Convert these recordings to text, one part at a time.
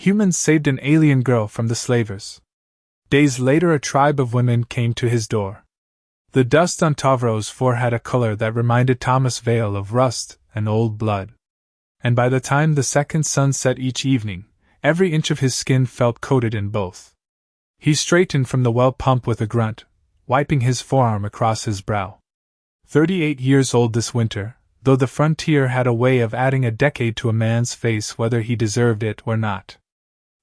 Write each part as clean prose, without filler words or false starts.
Humans saved an alien girl from the slavers. Days later, a tribe of women came to his door. The dust on Tavro's floor had a color that reminded Thomas Vale of rust and old blood. And by the time the second sun set each evening, every inch of his skin felt coated in both. He straightened from the well pump with a grunt, wiping his forearm across his brow. 38 years old this winter, though the frontier had a way of adding a decade to a man's face whether he deserved it or not.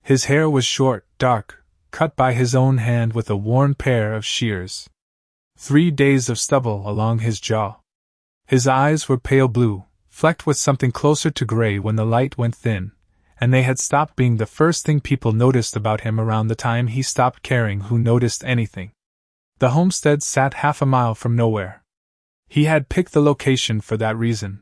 His hair was short, dark, cut by his own hand with a worn pair of shears. 3 days of stubble along his jaw. His eyes were pale blue, flecked with something closer to gray when the light went thin, and they had stopped being the first thing people noticed about him around the time he stopped caring who noticed anything. The homestead sat half a mile from nowhere. He had picked the location for that reason.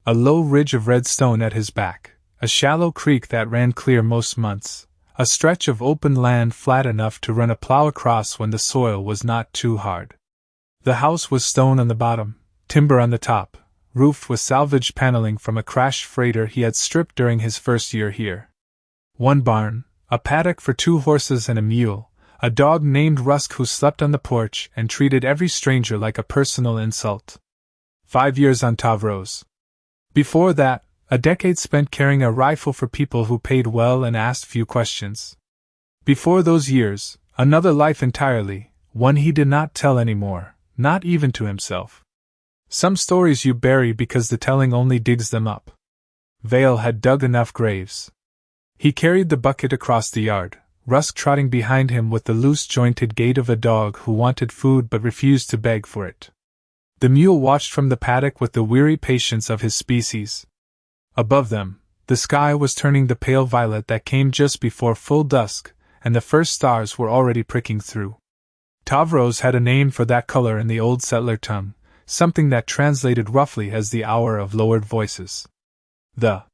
A low ridge of red stone at his back, a shallow creek that ran clear most months, a stretch of open land flat enough to run a plow across when the soil was not too hard. The house was stone on the bottom, timber on the top, roofed with salvaged paneling from a crashed freighter he had stripped during his first year here. One barn, a paddock for 2 horses and a mule, a dog named Rusk who slept on the porch and treated every stranger like a personal insult. 5 years on Tavros. Before that, a decade spent carrying a rifle for people who paid well and asked few questions. Before those years, another life entirely, one he did not tell anymore, not even to himself. Some stories you bury because the telling only digs them up. Vale had dug enough graves. He carried the bucket across the yard, Rusk trotting behind him with the loose-jointed gait of a dog who wanted food but refused to beg for it. The mule watched from the paddock with the weary patience of his species. Above them, the sky was turning the pale violet that came just before full dusk, and the first stars were already pricking through. Tavros had a name for that color in the old settler tongue, something that translated roughly as the hour of lowered voices. The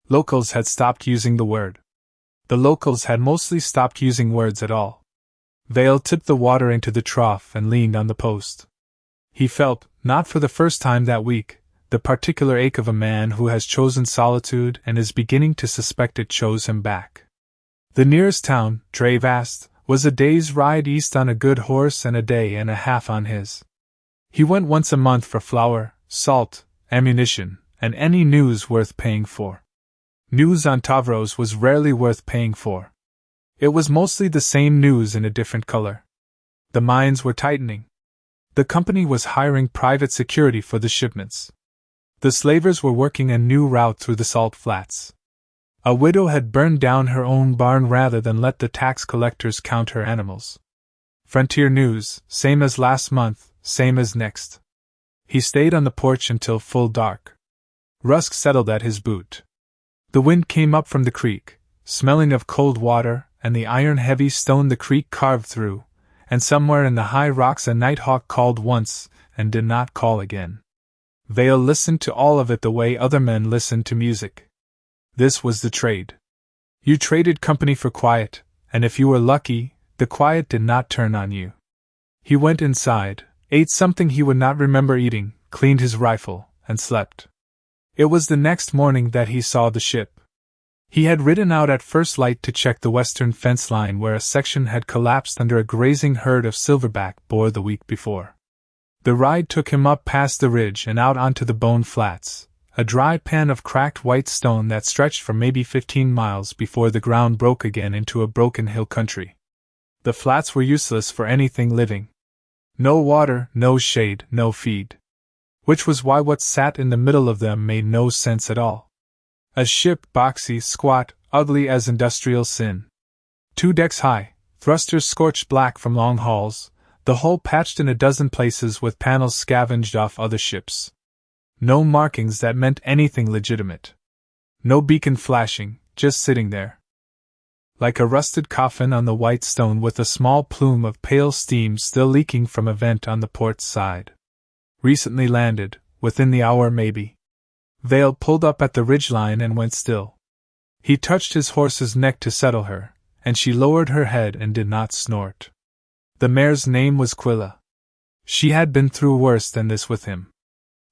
locals had stopped using the word. The locals had mostly stopped using words at all. Vale tipped the water into the trough and leaned on the post. He felt, not for the first time that week, the particular ache of a man who has chosen solitude and is beginning to suspect it chose him back. The nearest town, Dre Vast, was a day's ride east on a good horse and a day and a half on his. He went once a month for flour, salt, ammunition, and any news worth paying for. News on Tavros was rarely worth paying for. It was mostly the same news in a different color. The mines were tightening. The company was hiring private security for the shipments. The slavers were working a new route through the salt flats. A widow had burned down her own barn rather than let the tax collectors count her animals. Frontier news, same as last month, same as next. He stayed on the porch until full dark. Rusk settled at his boot. The wind came up from the creek, smelling of cold water and the iron-heavy stone the creek carved through, and somewhere in the high rocks a nighthawk called once and did not call again. Vale listened to all of it the way other men listened to music. This was the trade. You traded company for quiet, and if you were lucky, the quiet did not turn on you. He went inside, ate something he would not remember eating, cleaned his rifle, and slept. It was the next morning that he saw the ship. He had ridden out at first light to check the western fence line where a section had collapsed under a grazing herd of silverback boar the week before. The ride took him up past the ridge and out onto the Bone Flats, a dry pan of cracked white stone that stretched for maybe 15 miles before the ground broke again into a broken hill country. The flats were useless for anything living. No water, no shade, no feed. Which was why what sat in the middle of them made no sense at all. A ship, boxy, squat, ugly as industrial sin. 2 decks high, thrusters scorched black from long hauls, the hull patched in a dozen places with panels scavenged off other ships. No markings that meant anything legitimate. No beacon flashing, just sitting there. Like a rusted coffin on the white stone with a small plume of pale steam still leaking from a vent on the port side. Recently landed, within the hour maybe. Vale pulled up at the ridgeline and went still. He touched his horse's neck to settle her, and she lowered her head and did not snort. The mare's name was Quilla. She had been through worse than this with him.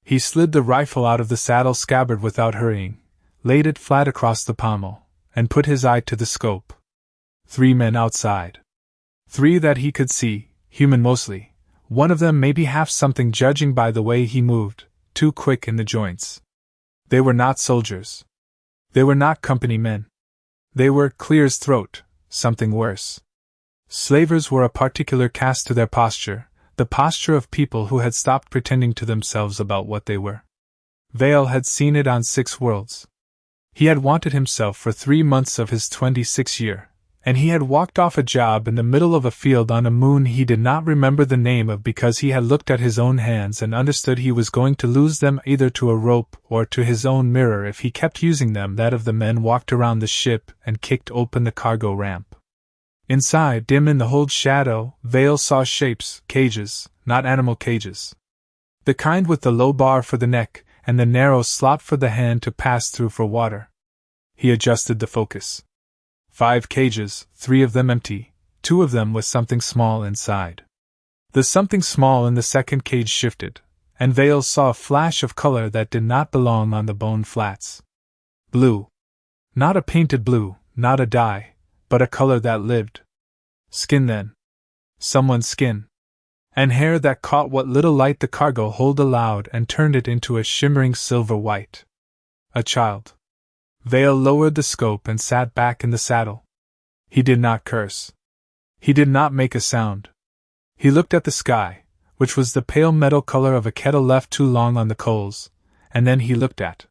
He slid the rifle out of the saddle scabbard without hurrying, laid it flat across the pommel, and put his eye to the scope. 3 men outside. 3 that he could see, human mostly, one of them maybe half something judging by the way he moved, too quick in the joints. They were not soldiers. They were not company men. They were, clear's throat, something worse. Slavers were a particular caste to their posture, the posture of people who had stopped pretending to themselves about what they were. Vale had seen it on 6 worlds. He had wanted himself for 3 months of his 26th year, and he had walked off a job in the middle of a field on a moon he did not remember the name of because he had looked at his own hands and understood he was going to lose them either to a rope or to his own mirror if he kept using them. That of the men walked around the ship and kicked open the cargo ramp. Inside, dim in the hold shadow, Vale saw shapes, cages, not animal cages. The kind with the low bar for the neck and the narrow slot for the hand to pass through for water. He adjusted the focus. 5 cages, 3 of them empty, 2 of them with something small inside. The something small in the second cage shifted, and Vale saw a flash of color that did not belong on the bone flats. Blue. Not a painted blue, not a dye, but a color that lived. Skin then. Someone's skin. And hair that caught what little light the cargo hold allowed and turned it into a shimmering silver white. A child. Vale lowered the scope and sat back in the saddle. He did not curse. He did not make a sound. He looked at the sky, which was the pale metal color of a kettle left too long on the coals, and then he looked at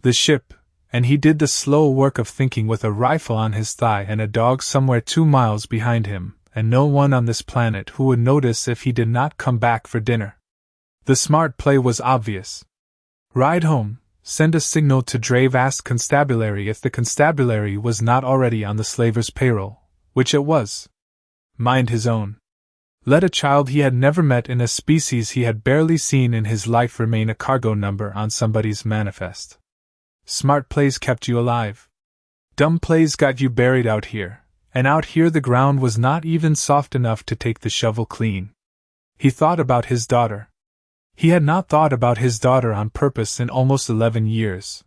the ship, and he did the slow work of thinking with a rifle on his thigh and a dog somewhere 2 miles behind him, and no one on this planet who would notice if he did not come back for dinner. The smart play was obvious. Ride home. Send a signal to Drave. Ask constabulary if the constabulary was not already on the slaver's payroll, which it was. Mind his own. Let a child he had never met in a species he had barely seen in his life remain a cargo number on somebody's manifest. Smart plays kept you alive. Dumb plays got you buried out here, and out here the ground was not even soft enough to take the shovel clean. He thought about his daughter. He had not thought about his daughter on purpose in almost 11 years.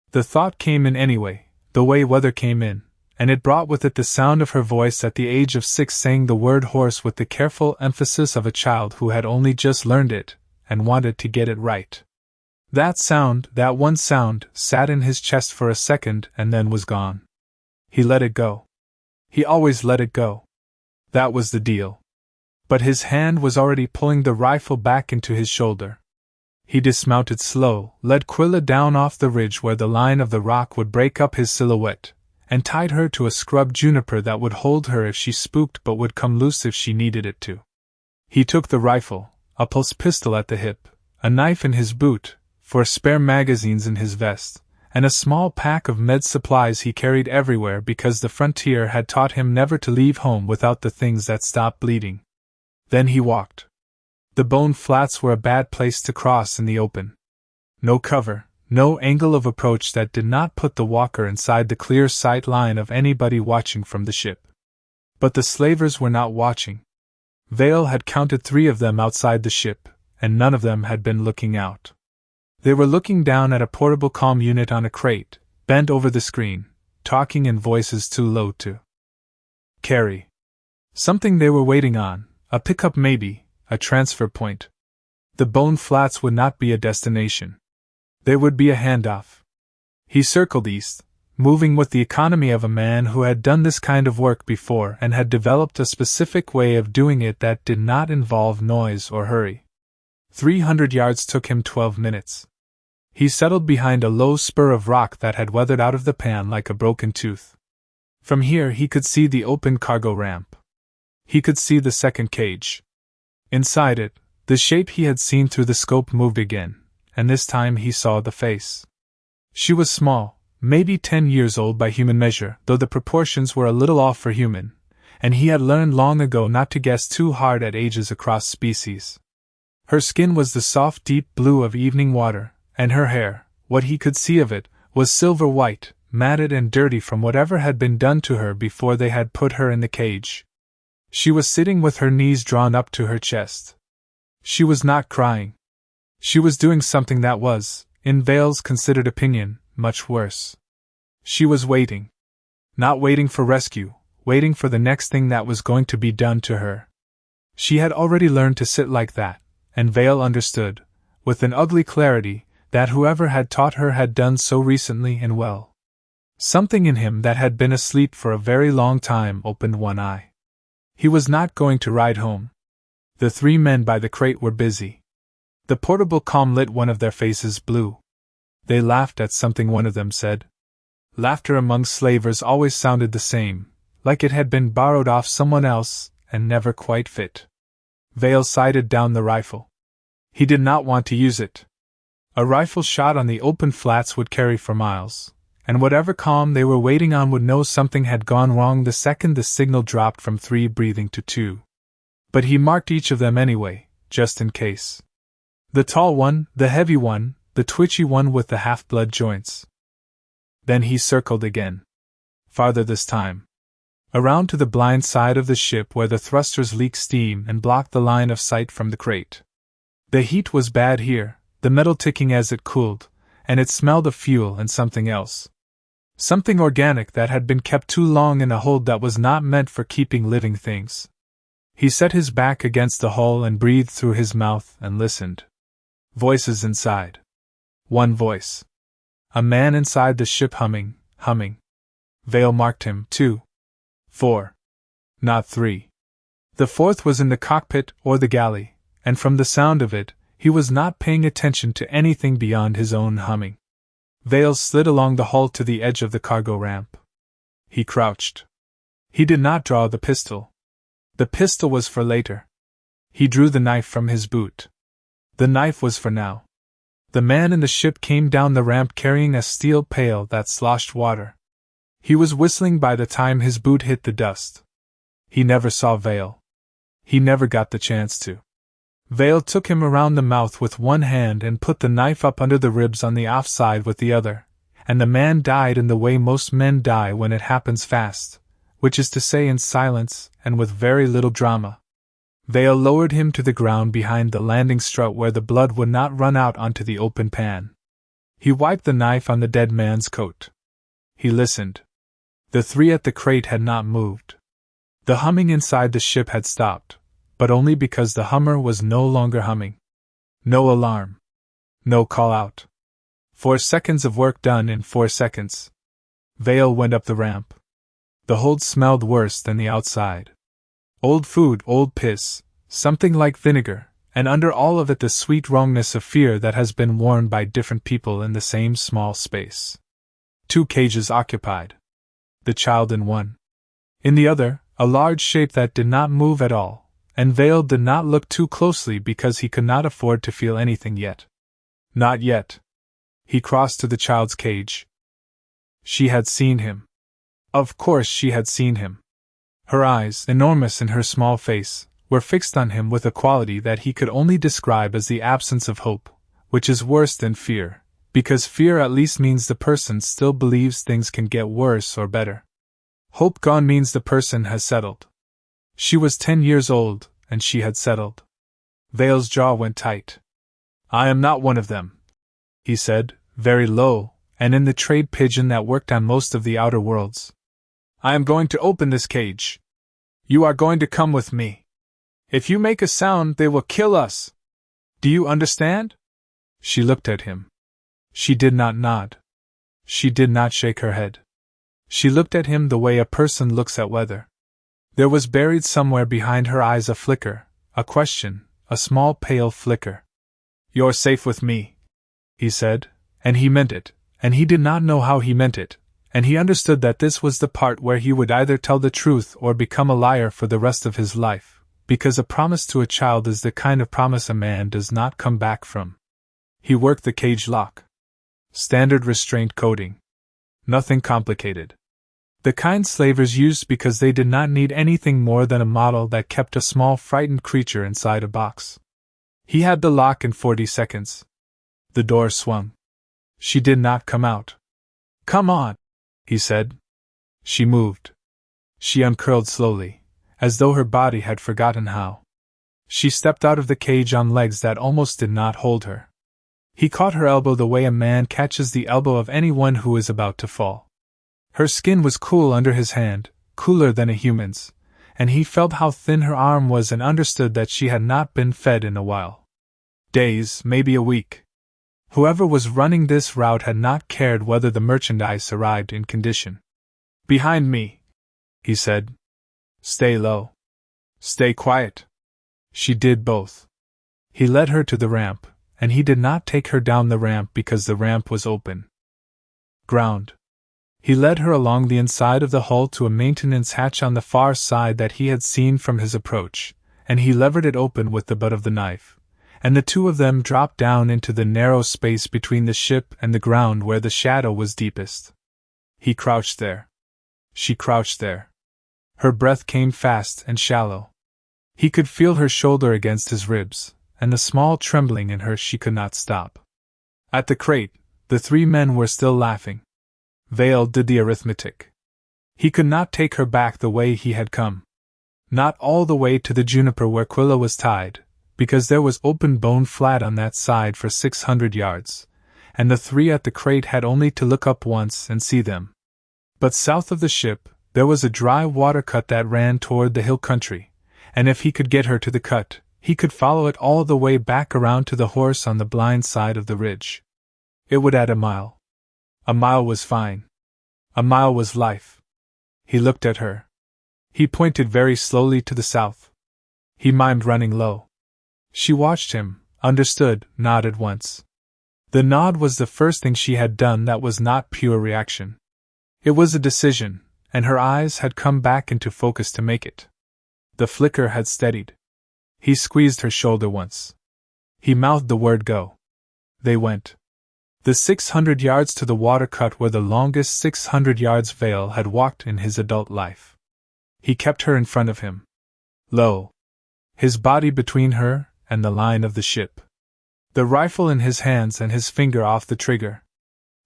The thought came in anyway, the way weather came in, and it brought with it the sound of her voice at the age of 6 saying the word horse with the careful emphasis of a child who had only just learned it, and wanted to get it right. That sound, that one sound, sat in his chest for a second and then was gone. He let it go. He always let it go. That was the deal. But his hand was already pulling the rifle back into his shoulder. He dismounted slow, led Quilla down off the ridge where the line of the rock would break up his silhouette, and tied her to a scrub juniper that would hold her if she spooked but would come loose if she needed it to. He took the rifle, a pulse pistol at the hip, a knife in his boot, 4 spare magazines in his vest, and a small pack of med supplies he carried everywhere because the frontier had taught him never to leave home without the things that stopped bleeding. Then he walked. The bone flats were a bad place to cross in the open. No cover, no angle of approach that did not put the walker inside the clear sight line of anybody watching from the ship. But the slavers were not watching. Vale had counted 3 of them outside the ship, and none of them had been looking out. They were looking down at a portable comm unit on a crate, bent over the screen, talking in voices too low to carry. Something they were waiting on. A pickup maybe, a transfer point. The bone flats would not be a destination. They would be a handoff. He circled east, moving with the economy of a man who had done this kind of work before and had developed a specific way of doing it that did not involve noise or hurry. 300 yards took him 12 minutes. He settled behind a low spur of rock that had weathered out of the pan like a broken tooth. From here he could see the open cargo ramp. He could see the second cage. Inside it, the shape he had seen through the scope moved again, and this time he saw the face. She was small, maybe 10 years old by human measure, though the proportions were a little off for human, and he had learned long ago not to guess too hard at ages across species. Her skin was the soft deep blue of evening water, and her hair, what he could see of it, was silver white, matted and dirty from whatever had been done to her before they had put her in the cage. She was sitting with her knees drawn up to her chest. She was not crying. She was doing something that was, in Vale's considered opinion, much worse. She was waiting. Not waiting for rescue, waiting for the next thing that was going to be done to her. She had already learned to sit like that, and Vale understood, with an ugly clarity, that whoever had taught her had done so recently and well. Something in him that had been asleep for a very long time opened one eye. He was not going to ride home. The three men by the crate were busy. The portable calm lit one of their faces blue. They laughed at something one of them said. Laughter among slavers always sounded the same, like it had been borrowed off someone else and never quite fit. Vale sighted down the rifle. He did not want to use it. A rifle shot on the open flats would carry for miles, and whatever calm they were waiting on would know something had gone wrong the second the signal dropped from 3 breathing to 2. But he marked each of them anyway, just in case. The tall one, the heavy one, the twitchy one with the half-blood joints. Then he circled again. Farther this time. Around to the blind side of the ship where the thrusters leaked steam and blocked the line of sight from the crate. The heat was bad here, the metal ticking as it cooled, and it smelled of fuel and something else. Something organic that had been kept too long in a hold that was not meant for keeping living things. He set his back against the hull and breathed through his mouth and listened. Voices inside. One voice. A man inside the ship humming. Vale marked him 2. 4. Not 3. The fourth was in the cockpit or the galley, and from the sound of it, he was not paying attention to anything beyond his own humming. Vale slid along the hull to the edge of the cargo ramp. He crouched. He did not draw the pistol. The pistol was for later. He drew the knife from his boot. The knife was for now. The man in the ship came down the ramp carrying a steel pail that sloshed water. He was whistling by the time his boot hit the dust. He never saw Vale. He never got the chance to. Vale took him around the mouth with one hand and put the knife up under the ribs on the offside with the other, and the man died in the way most men die when it happens fast, which is to say in silence and with very little drama. Vale lowered him to the ground behind the landing strut where the blood would not run out onto the open pan. He wiped the knife on the dead man's coat. He listened. The three at the crate had not moved. The humming inside the ship had stopped, but only because the hummer was no longer humming. No alarm. No call out. 4 seconds of work done in 4 seconds. Vale went up the ramp. The hold smelled worse than the outside. Old food, old piss, something like vinegar, and under all of it the sweet wrongness of fear that has been worn by different people in the same small space. 2 cages occupied. The child in one. In the other, a large shape that did not move at all, and Vale did not look too closely because he could not afford to feel anything yet. Not yet. He crossed to the child's cage. She had seen him. Of course she had seen him. Her eyes, enormous in her small face, were fixed on him with a quality that he could only describe as the absence of hope, which is worse than fear, because fear at least means the person still believes things can get worse or better. Hope gone means the person has settled. She was 10 years old, and she had settled. Vale's jaw went tight. "I am not one of them," he said, very low, and in the trade pidgin that worked on most of the outer worlds. "I am going to open this cage. You are going to come with me. If you make a sound, they will kill us. Do you understand?" She looked at him. She did not nod. She did not shake her head. She looked at him the way a person looks at weather. There was buried somewhere behind her eyes a flicker, a question, a small pale flicker. "You're safe with me," he said, and he meant it, and he did not know how he meant it, and he understood that this was the part where he would either tell the truth or become a liar for the rest of his life, because a promise to a child is the kind of promise a man does not come back from. He worked the cage lock. Standard restraint coding. Nothing complicated. The kind slavers used because they did not need anything more than a model that kept a small frightened creature inside a box. He had the lock in 40 seconds. The door swung. She did not come out. "Come on," he said. She moved. She uncurled slowly, as though her body had forgotten how. She stepped out of the cage on legs that almost did not hold her. He caught her elbow the way a man catches the elbow of anyone who is about to fall. Her skin was cool under his hand, cooler than a human's, and he felt how thin her arm was and understood that she had not been fed in a while. Days, maybe a week. Whoever was running this route had not cared whether the merchandise arrived in condition. "Behind me," he said. "Stay low. Stay quiet." She did both. He led her to the ramp, and he did not take her down the ramp because the ramp was open ground. He led her along the inside of the hull to a maintenance hatch on the far side that he had seen from his approach, and he levered it open with the butt of the knife, and the two of them dropped down into the narrow space between the ship and the ground where the shadow was deepest. He crouched there. She crouched there. Her breath came fast and shallow. He could feel her shoulder against his ribs, and the small trembling in her she could not stop. At the crate, the three men were still laughing. Vale did the arithmetic. He could not take her back the way he had come. Not all the way to the juniper where Quilla was tied, because there was open bone flat on that side for 600 yards, and the three at the crate had only to look up once and see them. But south of the ship, there was a dry water cut that ran toward the hill country, and if he could get her to the cut, he could follow it all the way back around to the horse on the blind side of the ridge. It would add a mile. A mile was fine. A mile was life. He looked at her. He pointed very slowly to the south. He mimed running low. She watched him, understood, nodded once. The nod was the first thing she had done that was not pure reaction. It was a decision, and her eyes had come back into focus to make it. The flicker had steadied. He squeezed her shoulder once. He mouthed the word go. They went. The 600 yards to the water cut were the longest 600 yards Vale had walked in his adult life. He kept her in front of him. Low. His body between her and the line of the ship. The rifle in his hands and his finger off the trigger.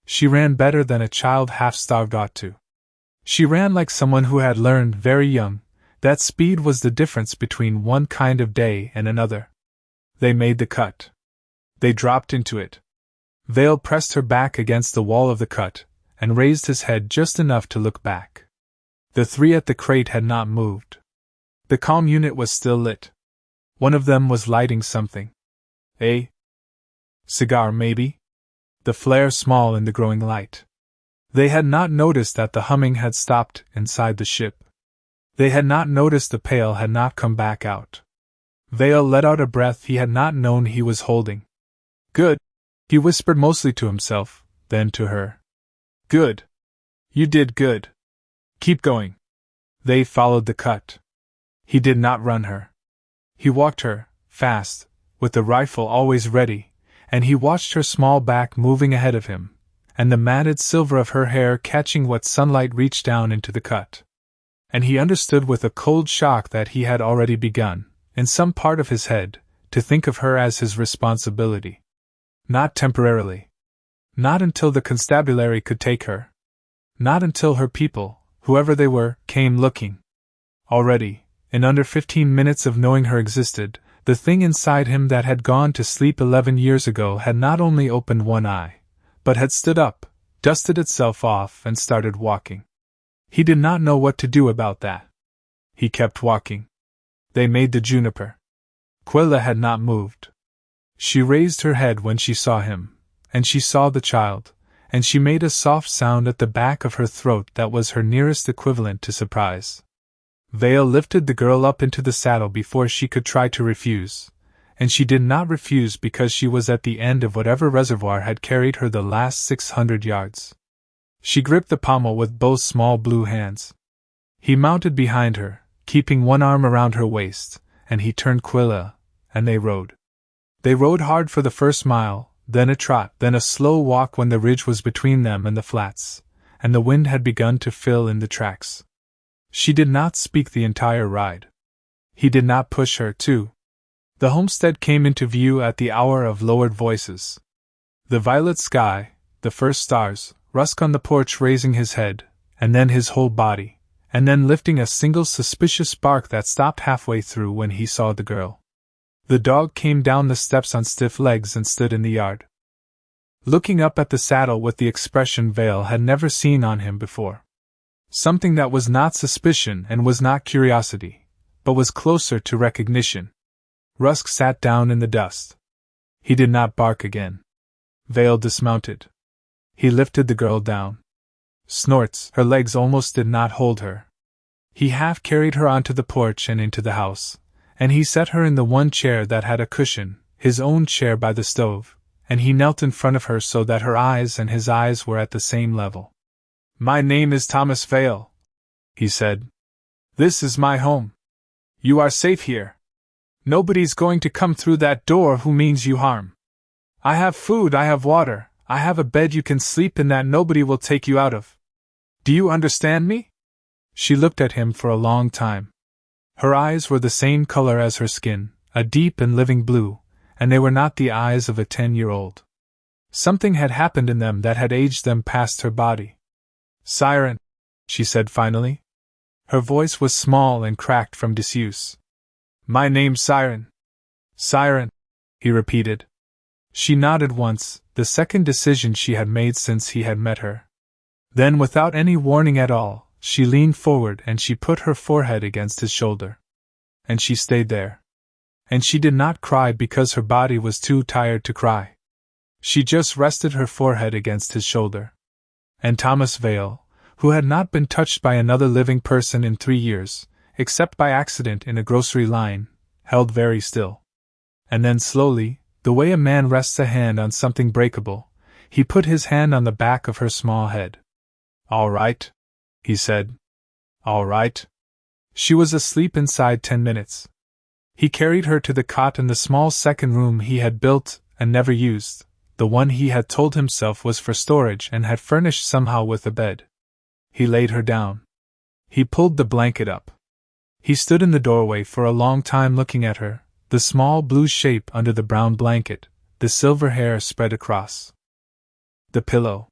She ran better than a child half-starved ought to. She ran like someone who had learned very young that speed was the difference between one kind of day and another. They made the cut. They dropped into it. Vale pressed her back against the wall of the cut, and raised his head just enough to look back. The three at the crate had not moved. The comm unit was still lit. One of them was lighting something. A cigar, maybe? The flare small in the growing light. They had not noticed that the humming had stopped inside the ship. They had not noticed the pail had not come back out. Vale let out a breath he had not known he was holding. "Good," he whispered mostly to himself, then to her. "Good. You did good. Keep going." They followed the cut. He did not run her. He walked her, fast, with the rifle always ready, and he watched her small back moving ahead of him, and the matted silver of her hair catching what sunlight reached down into the cut. And he understood with a cold shock that he had already begun, in some part of his head, to think of her as his responsibility. Not temporarily. Not until the constabulary could take her. Not until her people, whoever they were, came looking. Already, in under 15 minutes of knowing her existed, the thing inside him that had gone to sleep 11 years ago had not only opened one eye, but had stood up, dusted itself off, and started walking. He did not know what to do about that. He kept walking. They made the juniper. Quilla had not moved. She raised her head when she saw him, and she saw the child, and she made a soft sound at the back of her throat that was her nearest equivalent to surprise. Vale lifted the girl up into the saddle before she could try to refuse, and she did not refuse because she was at the end of whatever reservoir had carried her the last 600 yards. She gripped the pommel with both small blue hands. He mounted behind her, keeping one arm around her waist, and he turned Quilla, and they rode. They rode hard for the first mile, then a trot, then a slow walk when the ridge was between them and the flats, and the wind had begun to fill in the tracks. She did not speak the entire ride. He did not push her, too. The homestead came into view at the hour of lowered voices. The violet sky, the first stars, Rusk on the porch raising his head, and then his whole body, and then lifting a single suspicious bark that stopped halfway through when he saw the girl. The dog came down the steps on stiff legs and stood in the yard, looking up at the saddle with the expression Vale had never seen on him before. Something that was not suspicion and was not curiosity, but was closer to recognition. Rusk sat down in the dust. He did not bark again. Vale dismounted. He lifted the girl down. Snorts, her legs almost did not hold her. He half carried her onto the porch and into the house, and he set her in the one chair that had a cushion, his own chair by the stove, and he knelt in front of her so that her eyes and his eyes were at the same level. "My name is Thomas Vale," he said. "This is my home. You are safe here. Nobody's going to come through that door who means you harm. I have food, I have water, I have a bed you can sleep in that nobody will take you out of. Do you understand me?" She looked at him for a long time. Her eyes were the same color as her skin, a deep and living blue, and they were not the eyes of a 10-year-old. Something had happened in them that had aged them past her body. "Siren," she said finally. Her voice was small and cracked from disuse. "My name's Siren." "Siren," he repeated. She nodded once, the second decision she had made since he had met her. Then, without any warning at all, she leaned forward and she put her forehead against his shoulder. And she stayed there. And she did not cry because her body was too tired to cry. She just rested her forehead against his shoulder. And Thomas Vale, who had not been touched by another living person in 3 years, except by accident in a grocery line, held very still. And then slowly, the way a man rests a hand on something breakable, he put his hand on the back of her small head. "All right," he said. "All right." She was asleep inside 10 minutes. He carried her to the cot in the small second room he had built and never used, the one he had told himself was for storage and had furnished somehow with a bed. He laid her down. He pulled the blanket up. He stood in the doorway for a long time looking at her, the small blue shape under the brown blanket, the silver hair spread across the pillow.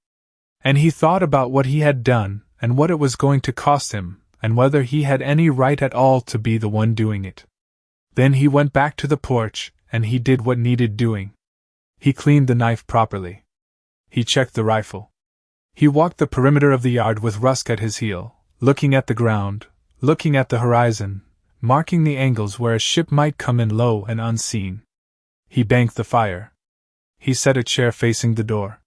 And he thought about what he had done, and what it was going to cost him, and whether he had any right at all to be the one doing it. Then he went back to the porch, and he did what needed doing. He cleaned the knife properly. He checked the rifle. He walked the perimeter of the yard with Rusk at his heel, looking at the ground, looking at the horizon, marking the angles where a ship might come in low and unseen. He banked the fire. He set a chair facing the door.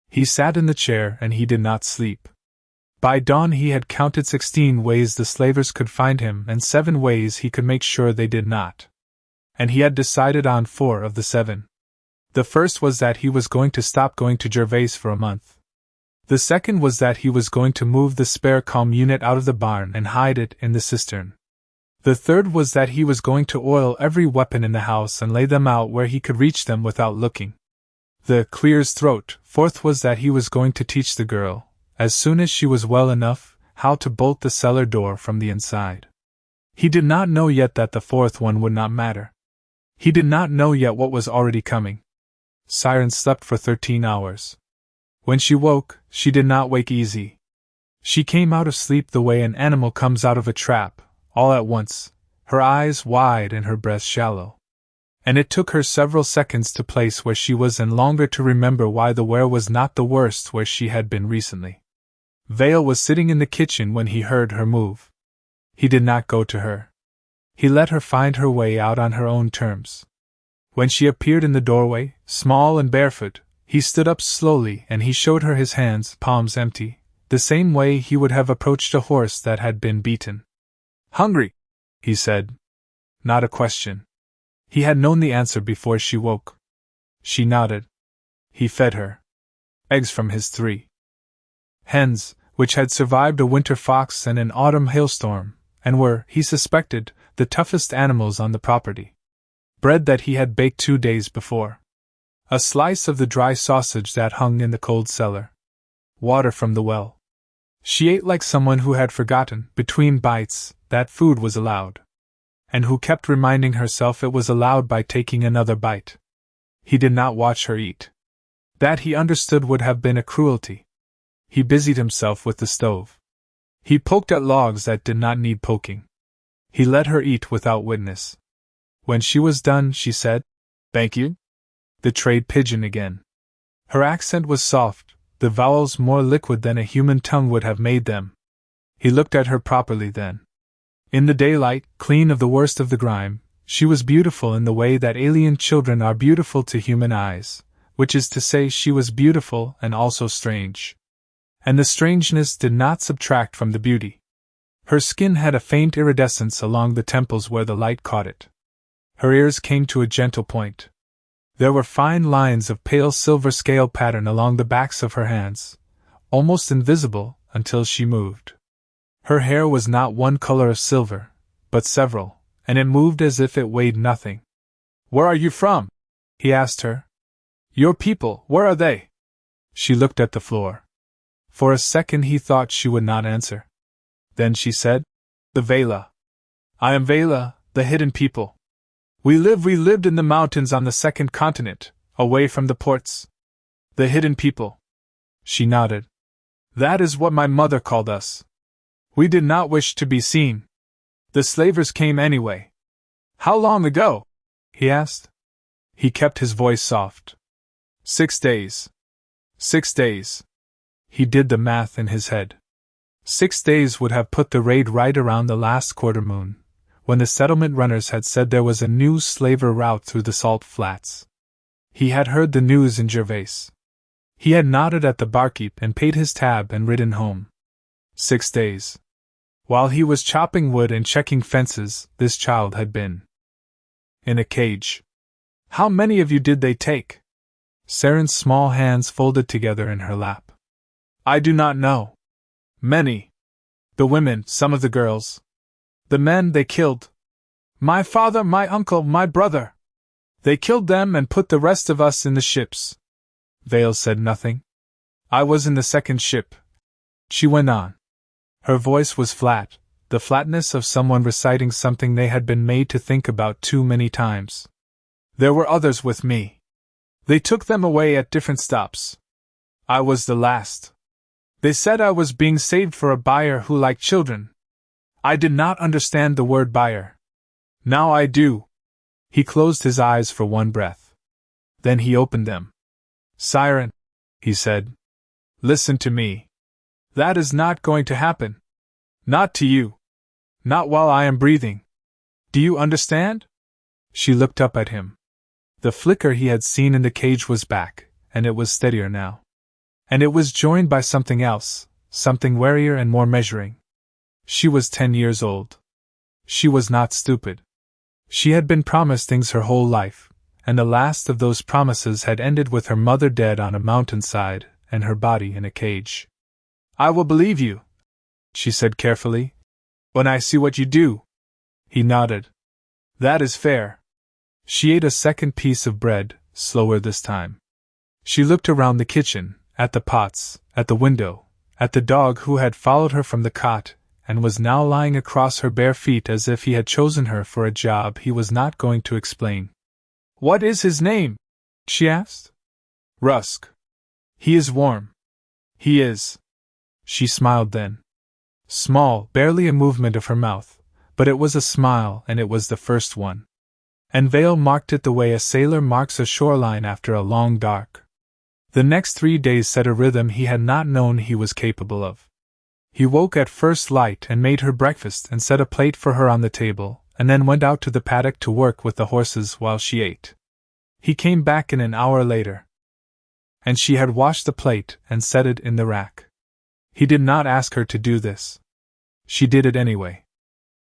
He sat in the chair and he did not sleep. By dawn he had counted 16 ways the slavers could find him and 7 ways he could make sure they did not. And he had decided on 4 of the 7. The first was that he was going to stop going to Gervais for a month. The second was that he was going to move the spare comm unit out of the barn and hide it in the cistern. The third was that he was going to oil every weapon in the house and lay them out where he could reach them without looking. The clear's throat. Fourth was that he was going to teach the girl, as soon as she was well enough, how to bolt the cellar door from the inside. He did not know yet that the fourth one would not matter. He did not know yet what was already coming. Siren slept for 13 hours. When she woke, she did not wake easy. She came out of sleep the way an animal comes out of a trap, all at once, her eyes wide and her breath shallow. And it took her several seconds to place where she was and longer to remember why the where was not the worst where she had been recently. Vale was sitting in the kitchen when he heard her move. He did not go to her. He let her find her way out on her own terms. When she appeared in the doorway, small and barefoot, he stood up slowly and he showed her his hands, palms empty, the same way he would have approached a horse that had been beaten. "Hungry?" he said. Not a question. He had known the answer before she woke. She nodded. He fed her eggs from his 3 hens, which had survived a winter fox and an autumn hailstorm, and were, he suspected, the toughest animals on the property. Bread that he had baked 2 days before. A slice of the dry sausage that hung in the cold cellar. Water from the well. She ate like someone who had forgotten, between bites, that food was allowed. And who kept reminding herself it was allowed by taking another bite. He did not watch her eat. That he understood would have been a cruelty. He busied himself with the stove. He poked at logs that did not need poking. He let her eat without witness. When she was done, she said, "Thank you." The trade pigeon again. Her accent was soft, the vowels more liquid than a human tongue would have made them. He looked at her properly then. In the daylight, clean of the worst of the grime, she was beautiful in the way that alien children are beautiful to human eyes, which is to say she was beautiful and also strange. And the strangeness did not subtract from the beauty. Her skin had a faint iridescence along the temples where the light caught it. Her ears came to a gentle point. There were fine lines of pale silver scale pattern along the backs of her hands, almost invisible until she moved. Her hair was not one color of silver, but several, and it moved as if it weighed nothing. "Where are you from?" he asked her. "Your people, where are they?" She looked at the floor. For a second he thought she would not answer. Then she said, "The Vela. I am Vela, the hidden people. We lived in the mountains on the second continent, away from the ports. The hidden people." She nodded. "That is what my mother called us. We did not wish to be seen. The slavers came anyway." "How long ago?" he asked. He kept his voice soft. 6 days. 6 days. He did the math in his head. 6 days would have put the raid right around the last quarter moon, when the settlement runners had said there was a new slaver route through the salt flats. He had heard the news in Gervais. He had nodded at the barkeep and paid his tab and ridden home. 6 days. While he was chopping wood and checking fences, this child had been in a cage. "How many of you did they take?" Saren's small hands folded together in her lap. "I do not know. Many. The women, some of the girls. The men they killed. My father, my uncle, my brother. They killed them and put the rest of us in the ships." Vale said nothing. "I was in the second ship," she went on. Her voice was flat, the flatness of someone reciting something they had been made to think about too many times. "There were others with me. They took them away at different stops. I was the last. They said I was being saved for a buyer who liked children. I did not understand the word buyer. Now I do." He closed his eyes for one breath. Then he opened them. "Siren," he said, "listen to me. That is not going to happen. Not to you. Not while I am breathing. Do you understand?" She looked up at him. The flicker he had seen in the cage was back, and it was steadier now. And it was joined by something else, something warier and more measuring. She was 10 years old. She was not stupid. She had been promised things her whole life, and the last of those promises had ended with her mother dead on a mountainside, and her body in a cage. "I will believe you," she said carefully, "when I see what you do." He nodded. "That is fair." She ate a second piece of bread, slower this time. She looked around the kitchen, at the pots, at the window, at the dog who had followed her from the cot, and was now lying across her bare feet as if he had chosen her for a job he was not going to explain. "What is his name?" she asked. "Rusk. He is warm. He is." She smiled then. Small, barely a movement of her mouth, but it was a smile and it was the first one. And Vale marked it the way a sailor marks a shoreline after a long dark. The next 3 days set a rhythm he had not known he was capable of. He woke at first light and made her breakfast and set a plate for her on the table, and then went out to the paddock to work with the horses while she ate. He came back in an hour later. And she had washed the plate and set it in the rack. He did not ask her to do this. She did it anyway.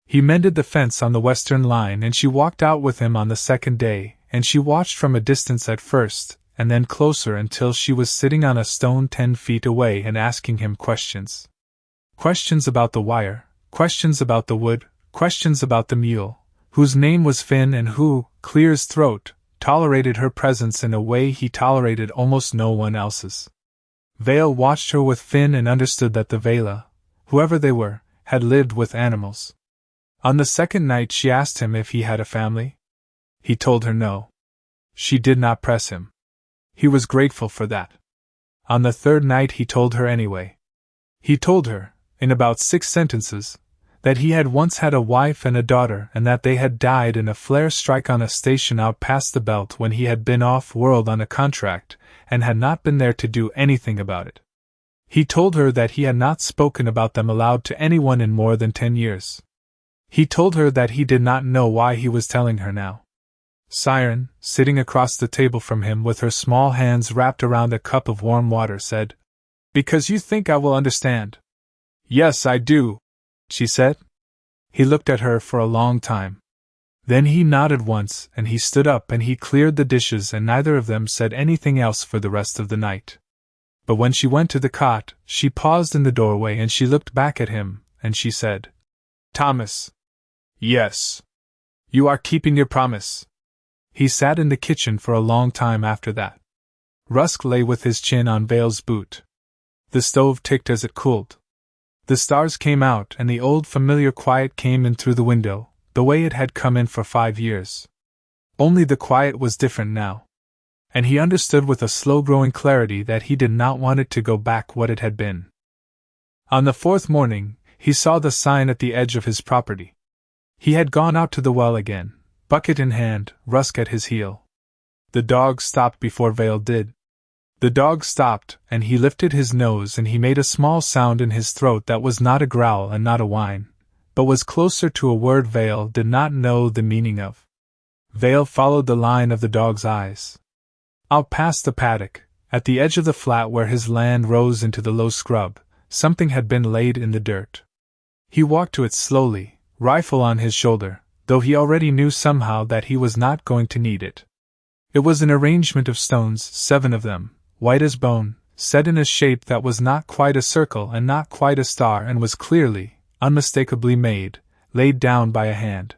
He mended the fence on the western line and she walked out with him on the second day, and she watched from a distance at first, and then closer until she was sitting on a stone 10 feet away and asking him questions. Questions about the wire, questions about the wood, questions about the mule, whose name was Finn and who, clear as throat, tolerated her presence in a way he tolerated almost no one else's. Vale watched her with Finn and understood that the Vela, whoever they were, had lived with animals. On the second night she asked him if he had a family. He told her no. She did not press him. He was grateful for that. On the third night he told her anyway. He told her, in about 6 sentences, that he had once had a wife and a daughter and that they had died in a flare strike on a station out past the belt when he had been off-world on a contract and had not been there to do anything about it. He told her that he had not spoken about them aloud to anyone in more than 10 years. He told her that he did not know why he was telling her now. Siren, sitting across the table from him with her small hands wrapped around a cup of warm water, said, "Because you think I will understand." "Yes, I do," she said. He looked at her for a long time. Then he nodded once, and he stood up and he cleared the dishes, and neither of them said anything else for the rest of the night. But when she went to the cot, she paused in the doorway and she looked back at him, and she said, "Thomas." "Yes. You are keeping your promise." He sat in the kitchen for a long time after that. Rusk lay with his chin on Vale's boot. The stove ticked as it cooled. The stars came out and the old familiar quiet came in through the window, the way it had come in for 5 years. Only the quiet was different now. And he understood with a slow-growing clarity that he did not want it to go back what it had been. On the 4th morning, he saw the sign at the edge of his property. He had gone out to the well again, bucket in hand, Rusk at his heel. The dog stopped before Vale did. The dog stopped, and he lifted his nose and he made a small sound in his throat that was not a growl and not a whine, but was closer to a word Vale did not know the meaning of. Vale followed the line of the dog's eyes. Out past the paddock, at the edge of the flat where his land rose into the low scrub, something had been laid in the dirt. He walked to it slowly, rifle on his shoulder, though he already knew somehow that he was not going to need it. It was an arrangement of stones, 7 of them, white as bone, set in a shape that was not quite a circle and not quite a star and was clearly, unmistakably made, laid down by a hand.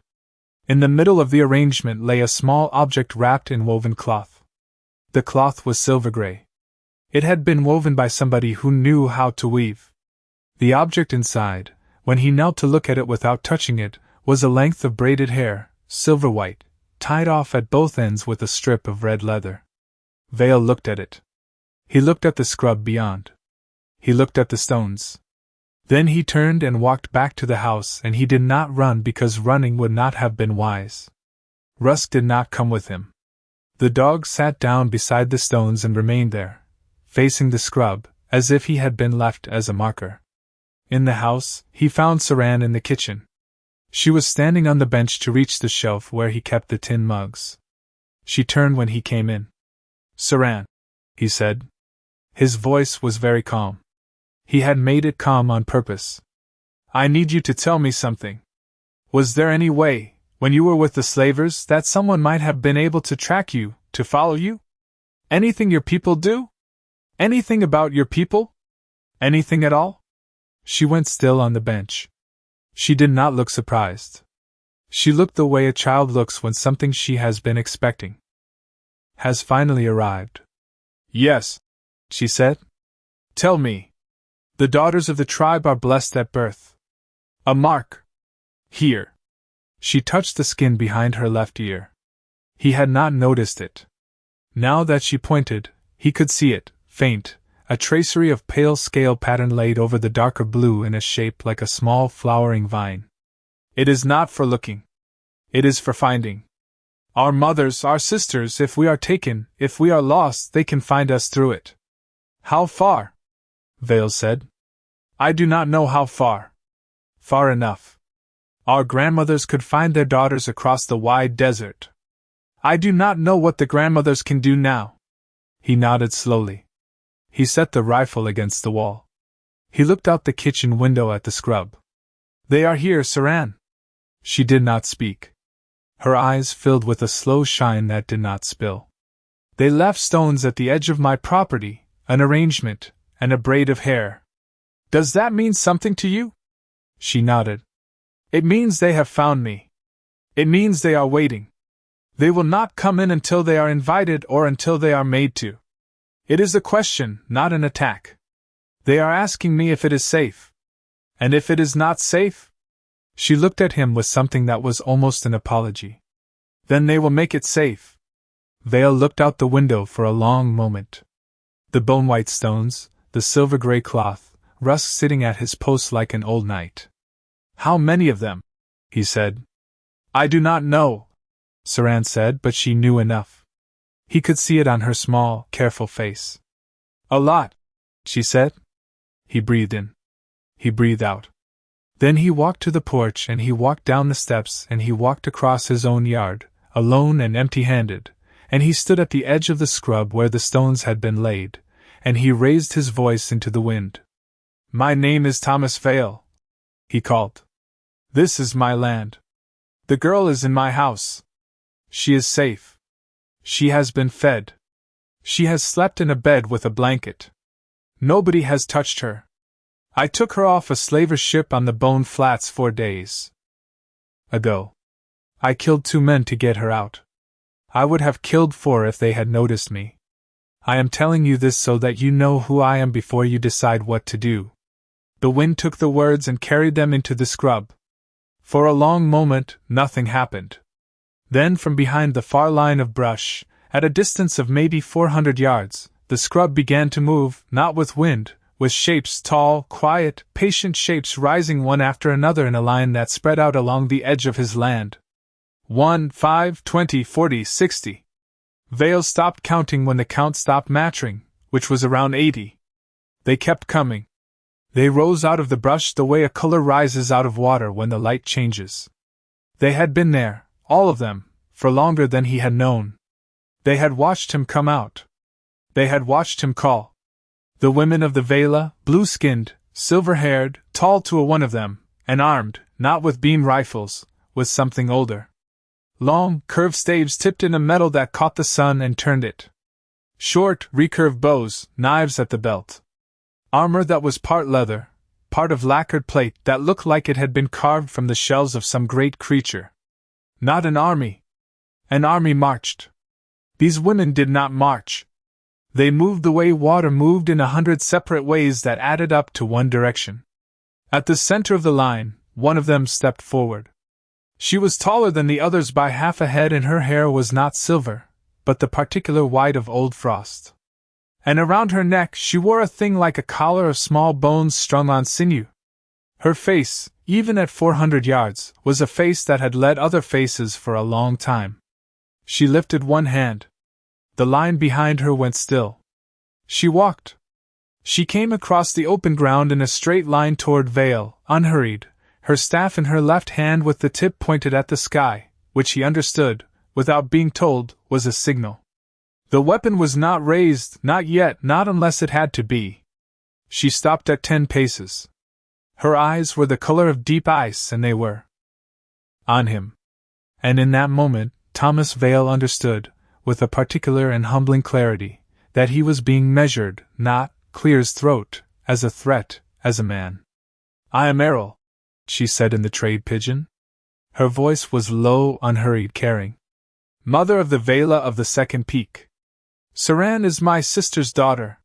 In the middle of the arrangement lay a small object wrapped in woven cloth. The cloth was silver-gray. It had been woven by somebody who knew how to weave. The object inside, when he knelt to look at it without touching it, was a length of braided hair, silver-white, tied off at both ends with a strip of red leather. Vale looked at it. He looked at the scrub beyond. He looked at the stones. Then he turned and walked back to the house, and he did not run because running would not have been wise. Rusk did not come with him. The dog sat down beside the stones and remained there, facing the scrub, as if he had been left as a marker. In the house, he found Saran in the kitchen. She was standing on the bench to reach the shelf where he kept the tin mugs. She turned when he came in. "Saran," he said. His voice was very calm. He had made it calm on purpose. "I need you to tell me something. Was there any way, when you were with the slavers, that someone might have been able to track you, to follow you? Anything your people do? Anything about your people? Anything at all?" She went still on the bench. She did not look surprised. She looked the way a child looks when something she has been expecting has finally arrived. "Yes," she said. "Tell me. The daughters of the tribe are blessed at birth. A mark. Here." She touched the skin behind her left ear. He had not noticed it. Now that she pointed, he could see it, faint, a tracery of pale scale pattern laid over the darker blue in a shape like a small flowering vine. "It is not for looking. It is for finding. Our mothers, our sisters, if we are taken, if we are lost, they can find us through it." "How far?" Vale said. "I do not know how far. Far enough. Our grandmothers could find their daughters across the wide desert. I do not know what the grandmothers can do now." He nodded slowly. He set the rifle against the wall. He looked out the kitchen window at the scrub. "They are here, Saran." She did not speak. Her eyes filled with a slow shine that did not spill. "They left stones at the edge of my property, an arrangement, and a braid of hair. Does that mean something to you?" She nodded. "It means they have found me. It means they are waiting. They will not come in until they are invited or until they are made to. It is a question, not an attack. They are asking me if it is safe. And if it is not safe?" She looked at him with something that was almost an apology. "Then they will make it safe." Vale looked out the window for a long moment. The bone-white stones, the silver-gray cloth, Rusk sitting at his post like an old knight. "How many of them?" he said. "I do not know," Saran said, but she knew enough. He could see it on her small, careful face. "A lot," she said. He breathed in. He breathed out. Then he walked to the porch and he walked down the steps and he walked across his own yard, alone and empty-handed, and he stood at the edge of the scrub where the stones had been laid, and he raised his voice into the wind. "My name is Thomas Vale," he called. "This is my land. The girl is in my house. She is safe. She has been fed. She has slept in a bed with a blanket. Nobody has touched her. I took her off a slaver's ship on the Bone Flats 4 days ago. I killed 2 men to get her out. I would have killed 4 if they had noticed me. I am telling you this so that you know who I am before you decide what to do." The wind took the words and carried them into the scrub. For a long moment, nothing happened. Then, from behind the far line of brush, at a distance of maybe 400 yards, the scrub began to move, not with wind, with shapes, tall, quiet, patient shapes rising one after another in a line that spread out along the edge of his land. 1, 5, 20, 40, 60. Vale stopped counting when the count stopped mattering, which was around 80. They kept coming. They rose out of the brush the way a color rises out of water when the light changes. They had been there, all of them, for longer than he had known. They had watched him come out. They had watched him call. The women of the Vela, blue-skinned, silver-haired, tall to a one of them, and armed, not with beam rifles, with something older. Long, curved staves tipped in a metal that caught the sun and turned it. Short, recurved bows, knives at the belt. Armor that was part leather, part of lacquered plate that looked like it had been carved from the shells of some great creature. Not an army. An army marched. These women did not march. They moved the way water moved in 100 separate ways that added up to one direction. At the center of the line, one of them stepped forward. She was taller than the others by half a head and her hair was not silver, but the particular white of old frost. And around her neck she wore a thing like a collar of small bones strung on sinew. Her face, even at 400 yards, was a face that had led other faces for a long time. She lifted one hand. The line behind her went still. She walked. She came across the open ground in a straight line toward Vale, unhurried, her staff in her left hand with the tip pointed at the sky, which he understood, without being told, was a signal. The weapon was not raised, not yet, not unless it had to be. She stopped at 10 paces. Her eyes were the color of deep ice and they were on him. And in that moment, Thomas Vale understood, with a particular and humbling clarity, that he was being measured, not, clear his throat, as a threat, as a man. "I am Errol," she said in the trade pidgin. Her voice was low, unhurried, caring. "Mother of the Vela of the Second Peak. Saran is my sister's daughter.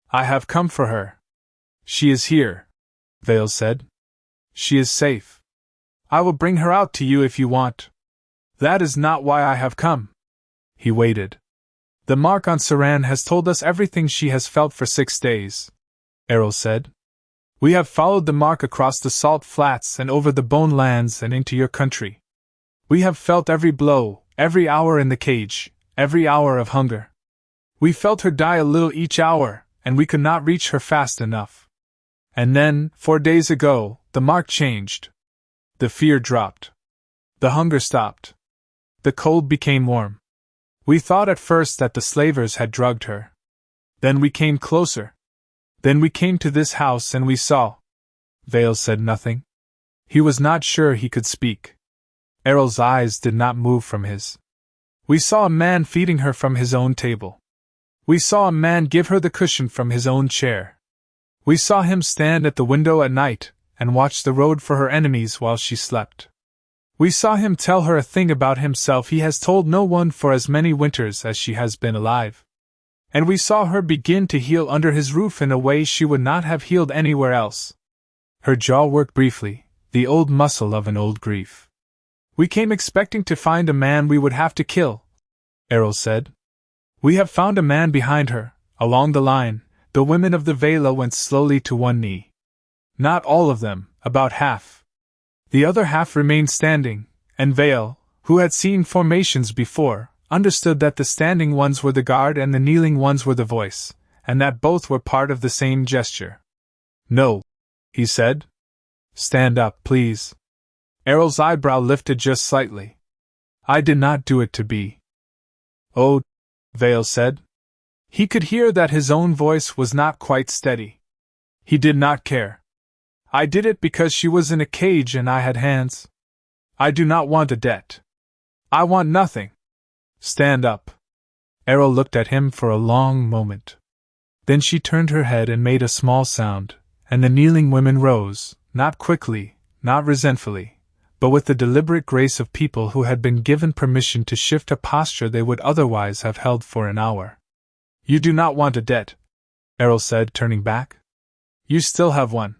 I have come for her. She is here," Vale said. "She is safe. I will bring her out to you if you want. That is not why I have come." He waited. "The mark on Saran has told us everything she has felt for 6 days," Errol said. "We have followed the mark across the salt flats and over the bone lands and into your country. We have felt every blow, every hour in the cage, every hour of hunger. We felt her die a little each hour, and we could not reach her fast enough. And then, 4 days ago, the mark changed. The fear dropped. The hunger stopped. The cold became warm. We thought at first that the slavers had drugged her. Then we came closer. Then we came to this house and we saw." Vale said nothing. He was not sure he could speak. Errol's eyes did not move from his. "We saw a man feeding her from his own table. We saw a man give her the cushion from his own chair. We saw him stand at the window at night and watch the road for her enemies while she slept. We saw him tell her a thing about himself he has told no one for as many winters as she has been alive. And we saw her begin to heal under his roof in a way she would not have healed anywhere else." Her jaw worked briefly, the old muscle of an old grief. "We came expecting to find a man we would have to kill," Errol said. "We have found a man behind her, along the line." The women of the Vela went slowly to one knee. Not all of them, about half. The other half remained standing, and Vale, who had seen formations before, understood that the standing ones were the guard and the kneeling ones were the voice, and that both were part of the same gesture. No, he said. Stand up, please. Errol's eyebrow lifted just slightly. I did not do it to be. Oh, Vale said. He could hear that his own voice was not quite steady. He did not care. I did it because she was in a cage and I had hands. I do not want a debt. I want nothing. Stand up. Errol looked at him for a long moment. Then she turned her head and made a small sound, and the kneeling women rose, not quickly, not resentfully, but with the deliberate grace of people who had been given permission to shift a posture they would otherwise have held for an hour. You do not want a debt, Errol said, turning back. You still have one.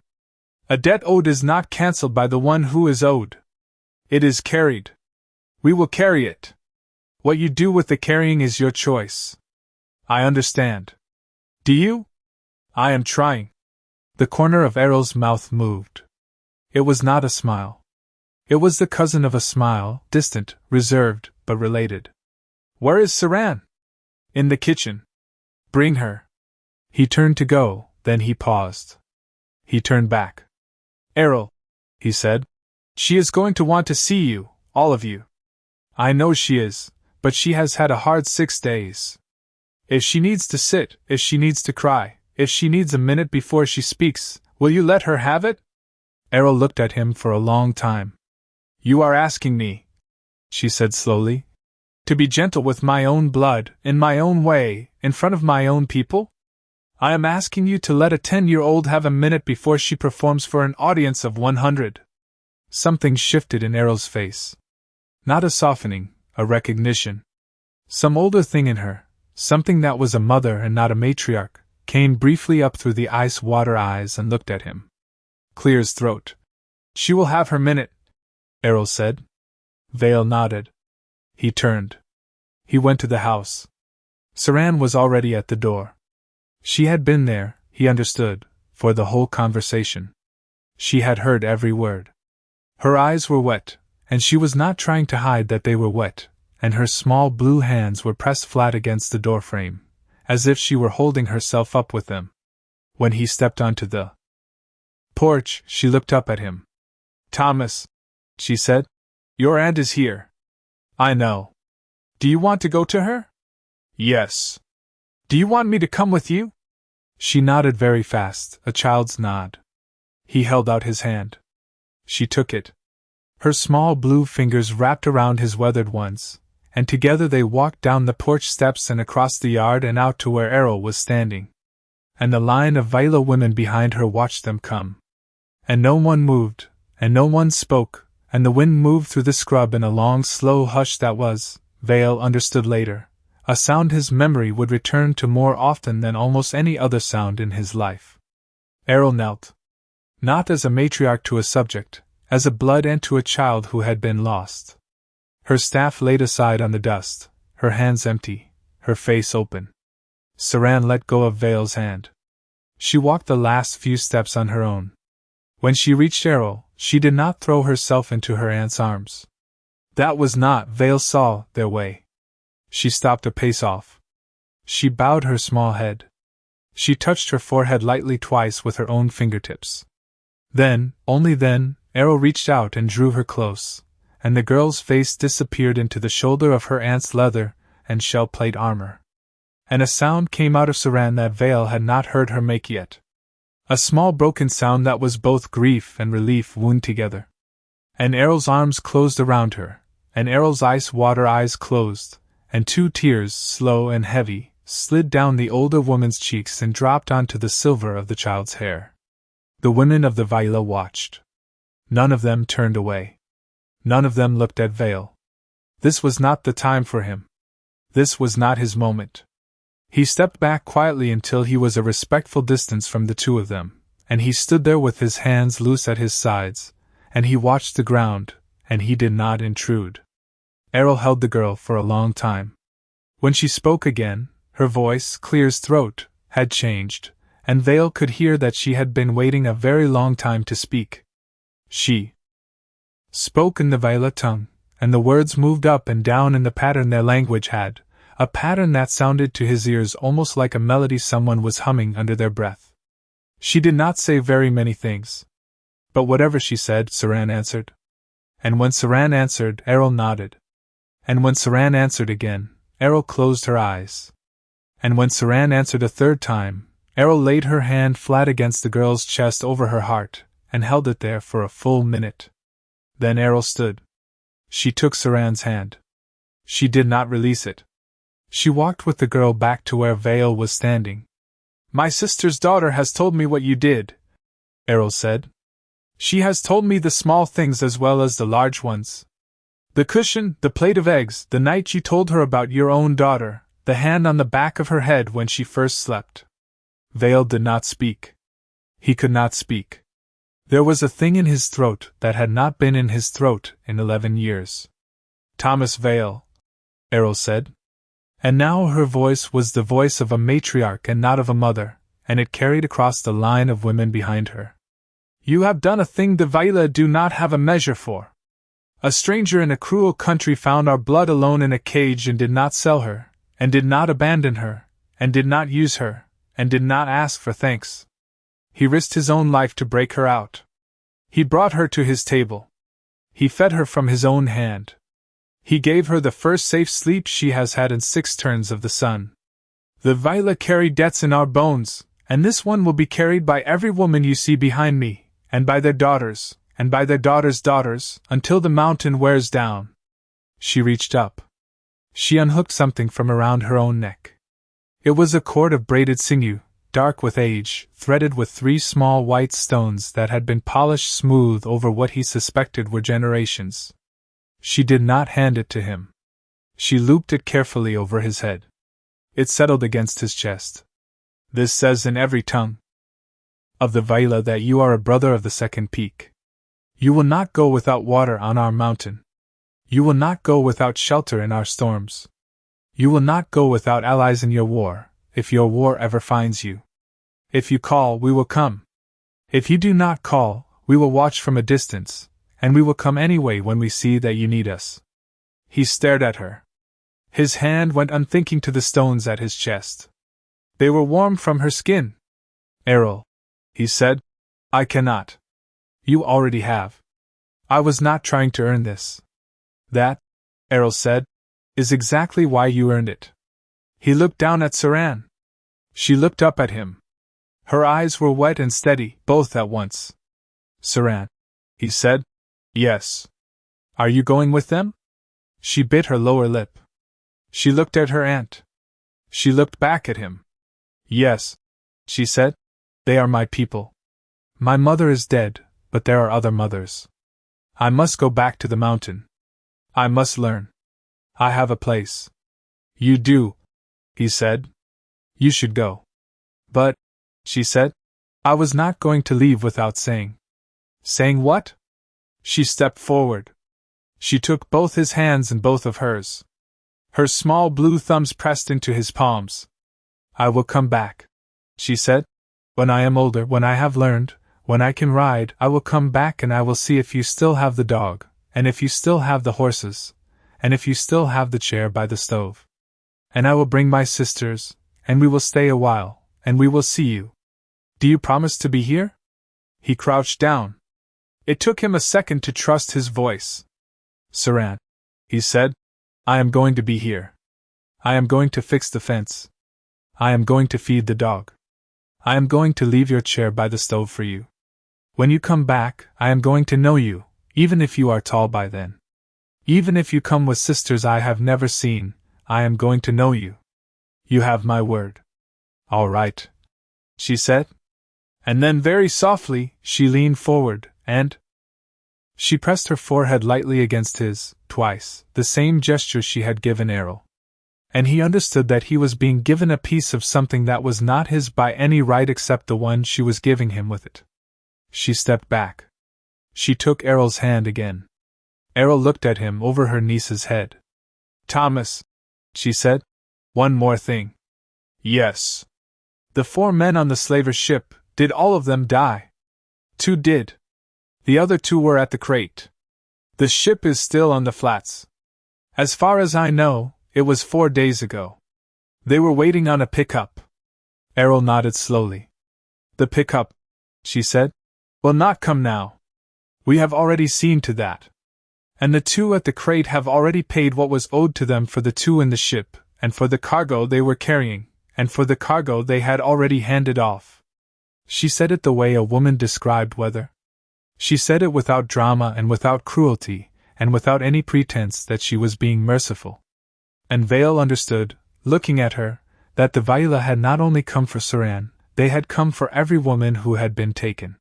A debt owed is not cancelled by the one who is owed. It is carried. We will carry it. What you do with the carrying is your choice. I understand. Do you? I am trying. The corner of Errol's mouth moved. It was not a smile. It was the cousin of a smile, distant, reserved, but related. Where is Saran? In the kitchen. Bring her. He turned to go, then he paused. He turned back. Errol, he said. She is going to want to see you, all of you. I know she is, but she has had a hard 6 days. If she needs to sit, if she needs to cry, if she needs a minute before she speaks, will you let her have it? Errol looked at him for a long time. You are asking me, she said slowly, to be gentle with my own blood, in my own way, in front of my own people? I am asking you to let a 10-year-old have a minute before she performs for an audience of 100. Something shifted in Errol's face. Not a softening, a recognition. Some older thing in her, something that was a mother and not a matriarch, came briefly up through the ice-water eyes and looked at him. Clear his throat. She will have her minute, Errol said. Vale nodded. He turned. He went to the house. Saran was already at the door. She had been there, he understood, for the whole conversation. She had heard every word. Her eyes were wet, and she was not trying to hide that they were wet, and her small blue hands were pressed flat against the doorframe, as if she were holding herself up with them. When he stepped onto the porch, she looked up at him. Thomas, she said, your aunt is here. I know. Do you want to go to her? Yes. Do you want me to come with you? She nodded very fast, a child's nod. He held out his hand. She took it. Her small blue fingers wrapped around his weathered ones, and together they walked down the porch steps and across the yard and out to where Errol was standing. And the line of Vaila women behind her watched them come. And no one moved, and no one spoke, and the wind moved through the scrub in a long, slow hush that was, Vale understood later, a sound his memory would return to more often than almost any other sound in his life. Errol knelt. Not as a matriarch to a subject, as a blood aunt to a child who had been lost. Her staff laid aside on the dust, her hands empty, her face open. Saran let go of Vale's hand. She walked the last few steps on her own. When she reached Errol, she did not throw herself into her aunt's arms. That was not, Vale saw, their way. She stopped a pace off. She bowed her small head. She touched her forehead lightly twice with her own fingertips. Then, only then, Errol reached out and drew her close, and the girl's face disappeared into the shoulder of her aunt's leather and shell-plate armor. And a sound came out of Saran that Vale had not heard her make yet. A small broken sound that was both grief and relief wound together. And Errol's arms closed around her, and Errol's ice-water eyes closed, and 2 tears, slow and heavy, slid down the older woman's cheeks and dropped onto the silver of the child's hair. The women of the Vaila watched. None of them turned away. None of them looked at Vale. This was not the time for him. This was not his moment. He stepped back quietly until he was a respectful distance from the 2 of them, and he stood there with his hands loose at his sides, and he watched the ground, and he did not intrude. Errol held the girl for a long time. When she spoke again, her voice, Clear's throat, had changed, and Vale could hear that she had been waiting a very long time to speak. She spoke in the Vaila tongue, and the words moved up and down in the pattern their language had, a pattern that sounded to his ears almost like a melody someone was humming under their breath. She did not say very many things. But whatever she said, Saran answered. And when Saran answered, Errol nodded. And when Saran answered again, Errol closed her eyes. And when Saran answered a third time, Errol laid her hand flat against the girl's chest over her heart, and held it there for a full minute. Then Errol stood. She took Saran's hand. She did not release it. She walked with the girl back to where Vale was standing. My sister's daughter has told me what you did, Errol said. She has told me the small things as well as the large ones. The cushion, the plate of eggs, the night you told her about your own daughter, the hand on the back of her head when she first slept. Vale did not speak. He could not speak. There was a thing in his throat that had not been in his throat in 11 years. Thomas Vale, Errol said. And now her voice was the voice of a matriarch and not of a mother, and it carried across the line of women behind her. You have done a thing the Vaila do not have a measure for. A stranger in a cruel country found our blood alone in a cage and did not sell her, and did not abandon her, and did not use her, and did not ask for thanks. He risked his own life to break her out. He brought her to his table. He fed her from his own hand. He gave her the first safe sleep she has had in 6 turns of the sun. The Vaila carry debts in our bones, and this one will be carried by every woman you see behind me, and by their daughters, and by their daughters' daughters, until the mountain wears down. She reached up. She unhooked something from around her own neck. It was a cord of braided sinew, dark with age, threaded with 3 small white stones that had been polished smooth over what he suspected were generations. She did not hand it to him. She looped it carefully over his head. It settled against his chest. This says in every tongue of the Vaila that you are a brother of the second peak. You will not go without water on our mountain. You will not go without shelter in our storms. You will not go without allies in your war, if your war ever finds you. If you call, we will come. If you do not call, we will watch from a distance, and we will come anyway when we see that you need us. He stared at her. His hand went unthinking to the stones at his chest. They were warm from her skin. Errol, he said, I cannot. You already have. I was not trying to earn this. That, Errol said, is exactly why you earned it. He looked down at Saran. She looked up at him. Her eyes were wet and steady, both at once. Saran, he said. Yes. Are you going with them? She bit her lower lip. She looked at her aunt. She looked back at him. Yes, she said. They are my people. My mother is dead, but there are other mothers. I must go back to the mountain. I must learn. I have a place. You do, he said. You should go. But, she said, I was not going to leave without saying. Saying what? She stepped forward. She took both his hands in both of hers. Her small blue thumbs pressed into his palms. I will come back, she said. When I am older, when I have learned, when I can ride, I will come back and I will see if you still have the dog, and if you still have the horses, and if you still have the chair by the stove. And I will bring my sisters, and we will stay a while, and we will see you. Do you promise to be here? He crouched down. It took him a second to trust his voice. Saran, he said, I am going to be here. I am going to fix the fence. I am going to feed the dog. I am going to leave your chair by the stove for you. When you come back, I am going to know you, even if you are tall by then. Even if you come with sisters I have never seen, I am going to know you. You have my word. All right, she said. And then very softly, she leaned forward, and she pressed her forehead lightly against his, twice, the same gesture she had given Errol. And he understood that he was being given a piece of something that was not his by any right except the one she was giving him with it. She stepped back. She took Errol's hand again. Errol looked at him over her niece's head. Thomas, she said, one more thing. Yes. The 4 men on the slaver's ship, did all of them die? 2 did. The other 2 were at the crate. The ship is still on the flats. As far as I know, it was 4 days ago. They were waiting on a pickup. Errol nodded slowly. The pickup, she said, will not come now. We have already seen to that. And the two at the crate have already paid what was owed to them for the two in the ship, and for the cargo they were carrying, and for the cargo they had already handed off. She said it the way a woman described weather. She said it without drama and without cruelty, and without any pretense that she was being merciful. And Vale understood, looking at her, that the Vaila had not only come for Saran, they had come for every woman who had been taken.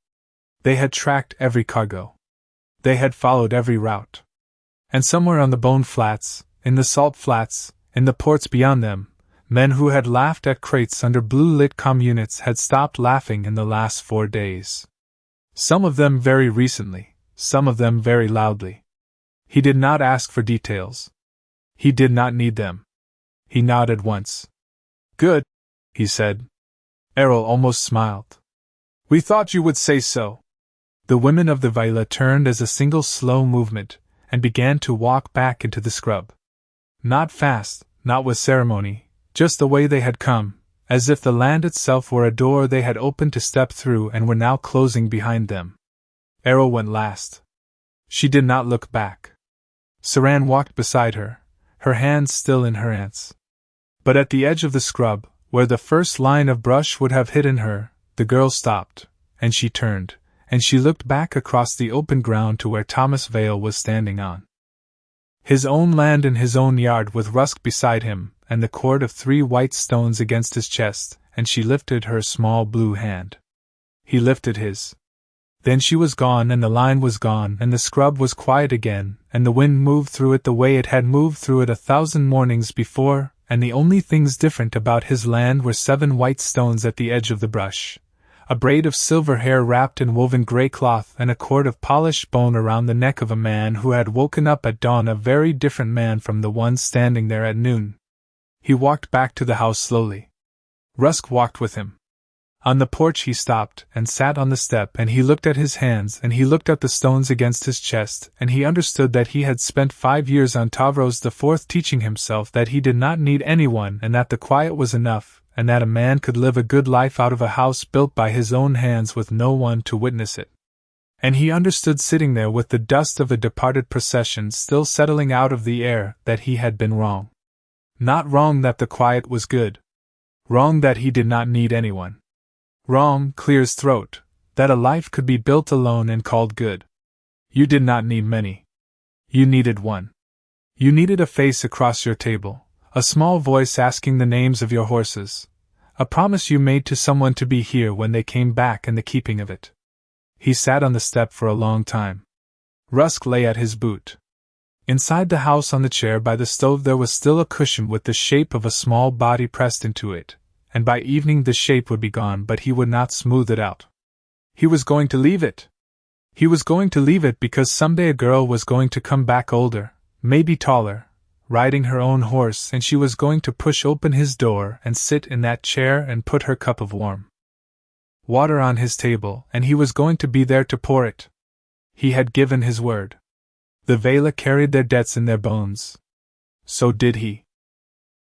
They had tracked every cargo. They had followed every route. And somewhere on the Bone Flats, in the Salt Flats, in the ports beyond them, men who had laughed at crates under blue-lit communits had stopped laughing in the last 4 days. Some of them very recently, some of them very loudly. He did not ask for details. He did not need them. He nodded once. Good, he said. Errol almost smiled. We thought you would say so. The women of the Vaila turned as a single slow movement, and began to walk back into the scrub. Not fast, not with ceremony, just the way they had come, as if the land itself were a door they had opened to step through and were now closing behind them. Errol went last. She did not look back. Saran walked beside her, her hands still in her aunt's. But at the edge of the scrub, where the first line of brush would have hidden her, the girl stopped, and she turned, and she looked back across the open ground to where Thomas Vale was standing on his own land in his own yard with Rusk beside him, and the cord of 3 white stones against his chest, and she lifted her small blue hand. He lifted his. Then she was gone, and the line was gone, and the scrub was quiet again, and the wind moved through it the way it had moved through it 1,000 mornings before, and the only things different about his land were 7 white stones at the edge of the brush, a braid of silver hair wrapped in woven grey cloth, and a cord of polished bone around the neck of a man who had woken up at dawn, a very different man from the one standing there at noon. He walked back to the house slowly. Rusk walked with him. On the porch he stopped, and sat on the step, and he looked at his hands, and he looked at the stones against his chest, and he understood that he had spent 5 years on Tavros the Fourth teaching himself that he did not need anyone, and that the quiet was enough, and that a man could live a good life out of a house built by his own hands with no one to witness it. And he understood, sitting there with the dust of a departed procession still settling out of the air, that he had been wrong. Not wrong that the quiet was good. Wrong that he did not need anyone. Wrong, clear as throat, that a life could be built alone and called good. You did not need many. You needed one. You needed a face across your table, a small voice asking the names of your horses, a promise you made to someone to be here when they came back, and the keeping of it. He sat on the step for a long time. Rusk lay at his boot. Inside the house on the chair by the stove there was still a cushion with the shape of a small body pressed into it, and by evening the shape would be gone, but he would not smooth it out. He was going to leave it. He was going to leave it because someday a girl was going to come back older, maybe taller, riding her own horse, and she was going to push open his door and sit in that chair and put her cup of warm water on his table, and he was going to be there to pour it. He had given his word. The Vaila carried their debts in their bones. So did he.